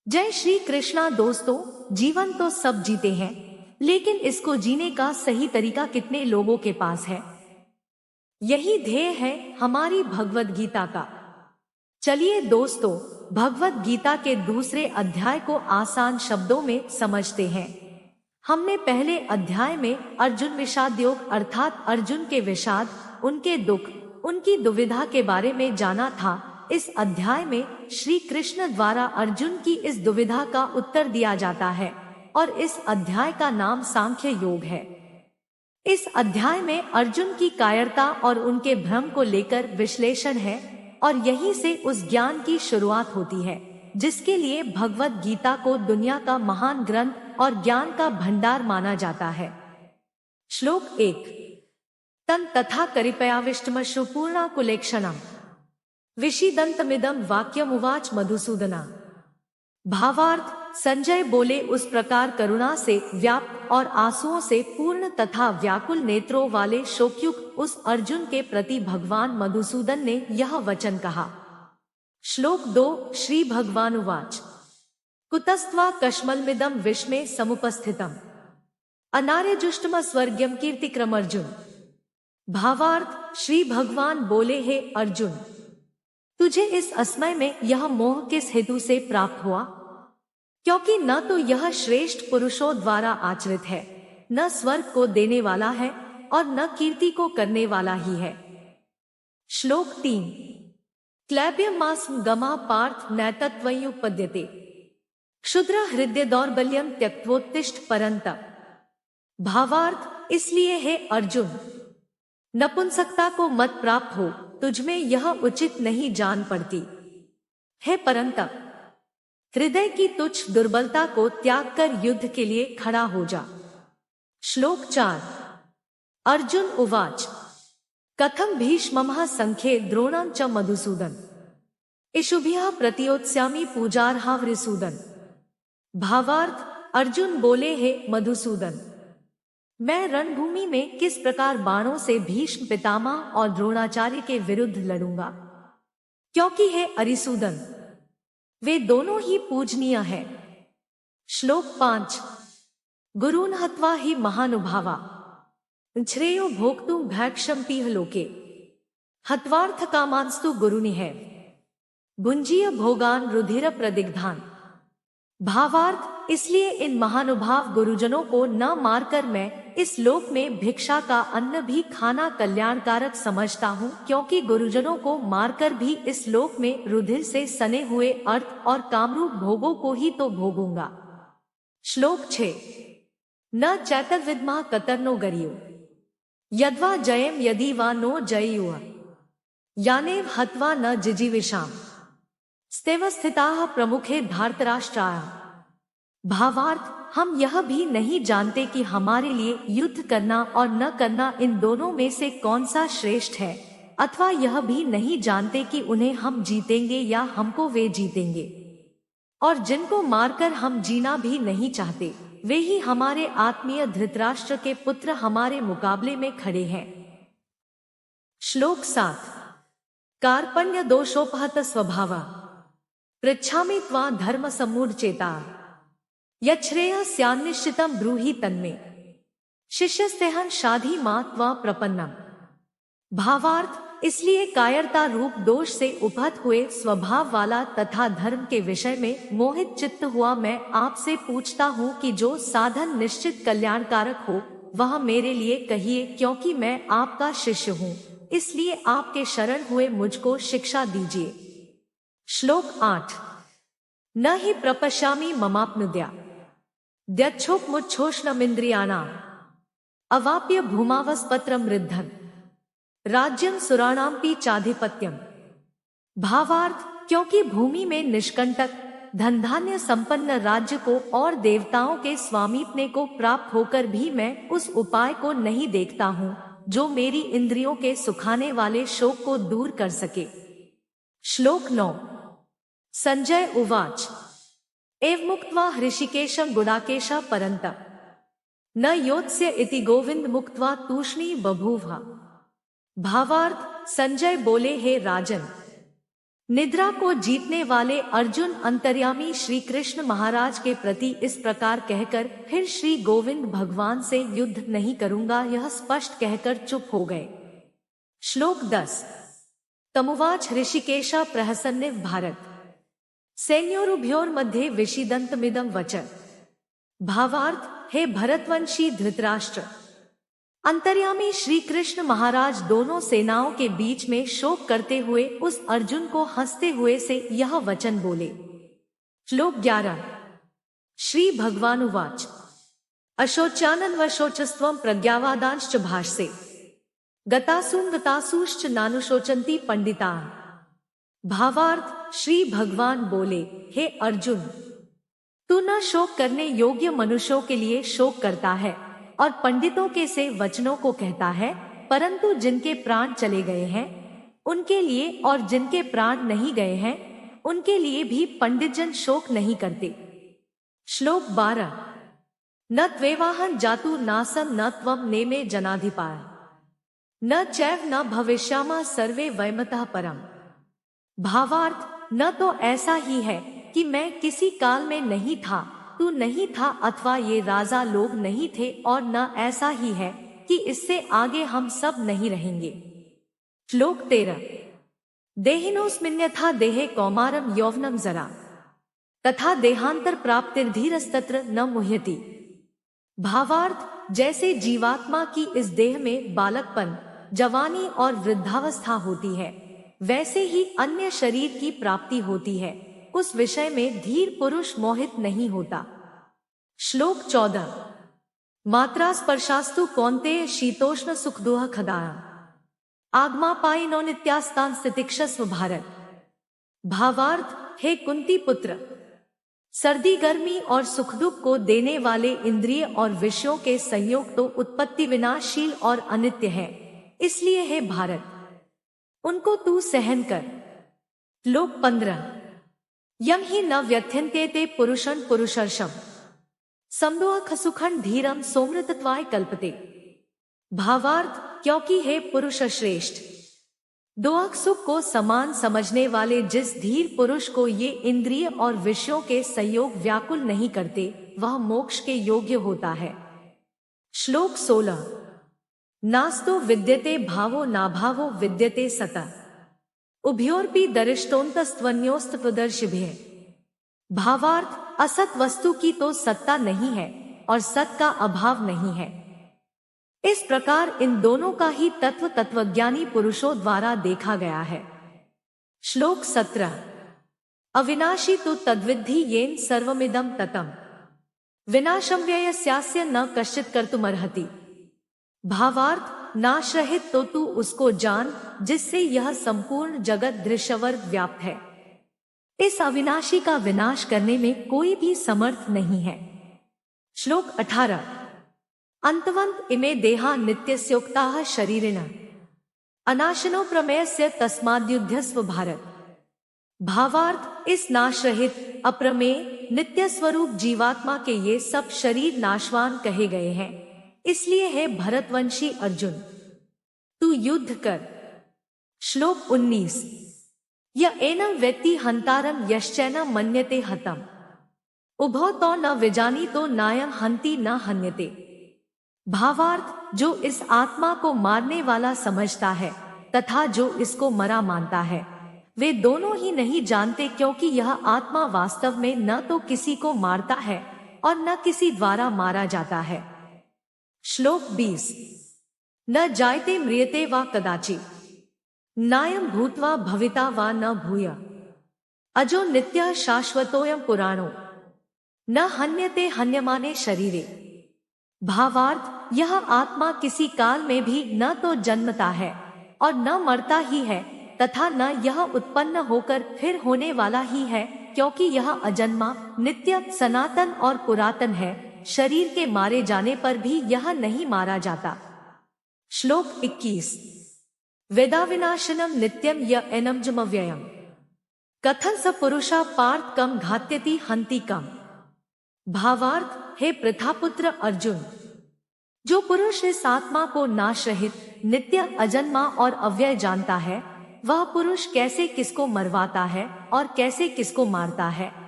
जय श्री कृष्णा दोस्तों। जीवन तो सब जीते हैं, लेकिन इसको जीने का सही तरीका कितने लोगों के पास है? यही ध्येय है हमारी भगवत गीता का। चलिए दोस्तों, भगवत गीता के दूसरे अध्याय को आसान शब्दों में समझते हैं। हमने पहले अध्याय में अर्जुन विषाद योग अर्थात अर्जुन के विषाद, उनके दुख, उनकी दुविधा के बारे में जाना था। इस अध्याय में श्री कृष्ण द्वारा अर्जुन की इस दुविधा का उत्तर दिया जाता है और इस अध्याय का नाम सांख्य योग है। इस अध्याय में अर्जुन की कायरता और उनके भ्रम को लेकर विश्लेषण है और यहीं से उस ज्ञान की शुरुआत होती है जिसके लिए भगवत गीता को दुनिया का महान ग्रंथ और ज्ञान का भंडार माना जाता है। श्लोक 1। तन तथा करिपयाविष्टमश्रु पूर्णा कुलेक्षणम विषीदंतमिदं वाक्यमुवाच मधुसूदना। भावार्थ, संजय बोले, उस प्रकार करुणा से व्याप्त और आंसुओं से पूर्ण तथा व्याकुल नेत्रों वाले शोकयुक्त उस अर्जुन के प्रति भगवान मधुसूदन ने यह वचन कहा। श्लोक 2। श्री भगवानुवाच कुतस्त्वा कश्मलमिदं विष्मे समुपस्थितम् अनार्यजुष्टम स्वर्ग्यम कीर्तिक्रम अर्जुन। भावार्थ, श्री भगवान बोले, हे अर्जुन, तुझे इस असमय में यह मोह किस हेतु से प्राप्त हुआ? क्योंकि न तो यह श्रेष्ठ पुरुषों द्वारा आचरित है, न स्वर्ग को देने वाला है और न कीर्ति को करने वाला ही है। श्लोक 3। क्लैब्यमास्म गमा पार्थ नैतत्वयुपद्यते क्षुद्र हृदय दौर्बल्यम त्यक्त्वोत्तिष्ठ परन्तप। भावार्थ, इसलिए हे अर्जुन, नपुंसकता को मत प्राप्त हो, तुझमें यह उचित नहीं जान पड़ती। हे परंतप, हृदय की तुच्छ दुर्बलता को त्याग कर युद्ध के लिए खड़ा हो जा। श्लोक 4। अर्जुन उवाच कथम भीष्मः संख्ये द्रोणं च मधुसूदन इषुभिः प्रतियोत्स्यामि पूजार्हा वृसूदन। भावार्थ, अर्जुन बोले, हे मधुसूदन, मैं रणभूमि में किस प्रकार बाणों से भीष्म पितामह और द्रोणाचार्य के विरुद्ध लड़ूंगा, क्योंकि हे अरिसूदन, वे दोनों ही पूजनीय हैं। श्लोक 5। गुरून् हत्वा हि महानुभावा श्रेयो भोक्तुं भैक्षन्तीह लोके हत्वार्थ कामांस्तु गुरुनिः भुंजीय भोगान रुधिर प्रदिग्धान। भावार्थ, इसलिए इन महानुभाव गुरुजनों को न मारकर मैं इस लोक में भिक्षा का अन्न भी खाना कल्याणकारक समझता हूँ, क्योंकि गुरुजनों को मारकर भी इस लोक में रुधिर से सने हुए अर्थ और कामरूप भोगों को ही तो भोगूंगा। श्लोक 6। न चैतर्विद्मः कतर्नो गरियो यद्वा जयेम यदि वा नो जयेयुः यानेव हत्वा न जिजीविषाम स्तेवस्थिताः प्रमुखे धार्तराष्ट्राः। भावार्थ, हम यह भी नहीं जानते कि हमारे लिए युद्ध करना और न करना इन दोनों में से कौन सा श्रेष्ठ है, अथवा यह भी नहीं जानते कि उन्हें हम जीतेंगे या हमको वे जीतेंगे। और जिनको मारकर हम जीना भी नहीं चाहते, वे ही हमारे आत्मीय धृतराष्ट्र के पुत्र हमारे मुकाबले में खड़े हैं। श्लोक 7। कार्पण्य दोषोपहत स्वभावा पृच्छामि त्वा धर्म सम्मूढ़चेता यच्छ्रेयः स्यान्निश्चितं ब्रूहि तन्मे शिष्यस्तेहं शाधि मा त्वा प्रपन्नम। भावार्थ, इसलिए कायरता रूप दोष से उपहत हुए स्वभाव वाला तथा धर्म के विषय में मोहित चित्त हुआ मैं आपसे पूछता हूँ कि जो साधन निश्चित कल्याणकारक हो वह मेरे लिए कहिए, क्योंकि मैं आपका शिष्य हूँ, इसलिए आपके शरण हुए मुझको शिक्षा दीजिए। श्लोक 8। न हि प्रपश्यामि ममाप्नुद्या द्यच्छोपमुच्छोषणमिन्द्रियाणाम् अवाप्य भूमावस्पत्रं रुद्धं राज्यं सुराणामपि चाधिपत्यम। भावार्थ, क्योंकि भूमि में निष्कंटक धन धान्य संपन्न राज्य को और देवताओं के स्वामित्व को प्राप्त होकर भी मैं उस उपाय को नहीं देखता हूँ जो मेरी इंद्रियों के सुखाने वाले शोक को दूर कर सके। श्लोक 9। संजय उवाच एव मुक्त्वा हृषिकेशं गुडाकेशः परन्तप न योत्स्य इति गोविंद मुक्त्वा तूष्णी बभूव। भावार्थ, संजय बोले, हे राजन, निद्रा को जीतने वाले अर्जुन अंतर्यामी श्री कृष्ण महाराज के प्रति इस प्रकार कहकर फिर श्री गोविंद भगवान से युद्ध नहीं करूंगा यह स्पष्ट कहकर चुप हो गए। श्लोक 10 तमुवाच ऋषिकेश प्रहसन्निव भारत सैन्योरुभयोर्मध्ये विषीदन्तमिदं वचः। भावार्थ, हे भरतवंशी धृतराष्ट्र, अंतर्यामी श्री कृष्ण महाराज दोनों सेनाओं के बीच में शोक करते हुए उस अर्जुन को हंसते हुए से यह वचन बोले। श्लोक 11 श्री भगवानुवाच अशोच्यानन्वशोचस्त्वं प्रज्ञावादांश्च भाषसे गतासूश्च नानुशोचन्ति पंडिताः। भावार्थ, श्री भगवान बोले, हे अर्जुन, तू न शोक करने योग्य मनुष्यों के लिए शोक करता है और पंडितों के से वचनों को कहता है, परंतु जिनके प्राण चले गए हैं उनके लिए और जिनके प्राण नहीं गए हैं उनके लिए भी पंडितजन शोक नहीं करते। श्लोक 12 न त्वेवाहं जातु नासं न त्वं नेमे जनाधिपाः न चैव न भविष्यामः सर्वे वयमतः परम। भावार्थ, न तो ऐसा ही है कि मैं किसी काल में नहीं था, तू नहीं था अथवा ये राजा लोग नहीं थे, और न ऐसा ही है कि इससे आगे हम सब नहीं रहेंगे। श्लोक 13 देहिनोऽस्मिन्यथा देहे कौमारम यौवनम जरा तथा देहांतर प्राप्तिर्धीरस्तत्र न मुह्यति। भावार्थ, जैसे जीवात्मा की इस देह में बालकपन, जवानी और वृद्धावस्था होती है, वैसे ही अन्य शरीर की प्राप्ति होती है, उस विषय में धीर पुरुष मोहित नहीं होता। श्लोक 14 मात्रा स्पर्शास्तु कौन्तेय शीतोष्ण सुख दुह खदाया आगमापायिनो नित्यास्तान स्थितिक्षस्व भारत। भावार्थ, हे कुंती पुत्र, सर्दी गर्मी और सुख दुख को देने वाले इंद्रिय और विषयों के संयोग तो उत्पत्ति विनाशशील और अनित्य है, इसलिए हे भारत उनको तू सहन कर। श्लोक 15 यम ही न व्यथ्यन्ते ते पुरुषं पुरुषर्षम समदुःख सुखं धीरम सोमृतत्वाय कल्पते। भावार्थ, क्योंकि हे पुरुष श्रेष्ठ, दुख सुख को समान समझने वाले जिस धीर पुरुष को ये इंद्रिय और विषयों के संयोग व्याकुल नहीं करते, वह मोक्ष के योग्य होता है। श्लोक 16 नास्तो विद्यते भावो नाभावो विद्यते सतः उभयोरपि दरिष्टोन्तस्त्वन्योस्तप्रदर्शिभिः। भावार्थ, असत वस्तु की तो सत्ता नहीं है और सत का अभाव नहीं है। इस प्रकार इन दोनों का ही तत्व तत्वज्ञानी पुरुषों द्वारा देखा गया है। श्लोक 17 अविनाशी तो तद्विद्धि येन सर्वमिदं ततम् विनाशं व्ययस्यास्य न कश्चित् कर्तुमर्हति। भावार्थ, नाश रहित तो तू उसको जान जिससे यह संपूर्ण जगत दृश्यवर्ग व्याप्त है। इस अविनाशी का विनाश करने में कोई भी समर्थ नहीं है। श्लोक 18 अंतवंत इमे देहा नित्यस्योक्ताः शरीरिणः अनाशनो प्रमेयस्य तस्माद्युध्यस्व भारत। भावार्थ, इस नाश रहित अप्रमेय नित्य स्वरूप जीवात्मा के ये सब शरीर नाशवान कहे गए हैं, इसलिए है भरतवंशी अर्जुन तू युद्ध कर। श्लोक 19 य एनं व्यक्ति हंतारम यश्चैनं मन्यते हतम उभौ तो न विजानी तो नायं हंति न हन्यते। भावार्थ, जो इस आत्मा को मारने वाला समझता है तथा जो इसको मरा मानता है, वे दोनों ही नहीं जानते, क्योंकि यह आत्मा वास्तव में न तो किसी को मारता है और न किसी द्वारा मारा जाता है। श्लोक 20 न जायते म्रियते वा कदाचित् नायं भूत्वा भविता वा न भूय अजो नित्यः शाश्वतोऽयं पुराणो न हन्यते हन्यमाने शरीरे। भावार्थ, यह आत्मा किसी काल में भी न तो जन्मता है और न मरता ही है तथा न यह उत्पन्न होकर फिर होने वाला ही है, क्योंकि यह अजन्मा, नित्य, सनातन और पुरातन है। शरीर के मारे जाने पर भी यह नहीं मारा जाता। श्लोक 21 वेदाविनाशनम नित्यम य एनमजमव्ययम कथन स पुरुषा पार्थ कम घात्यति हंति कम। भावार्थ, हे प्रथापुत्र अर्जुन, जो पुरुष इस आत्मा को नाश रहित, नित्य, अजन्मा और अव्यय जानता है, वह पुरुष कैसे किसको मरवाता है और कैसे किसको मारता है।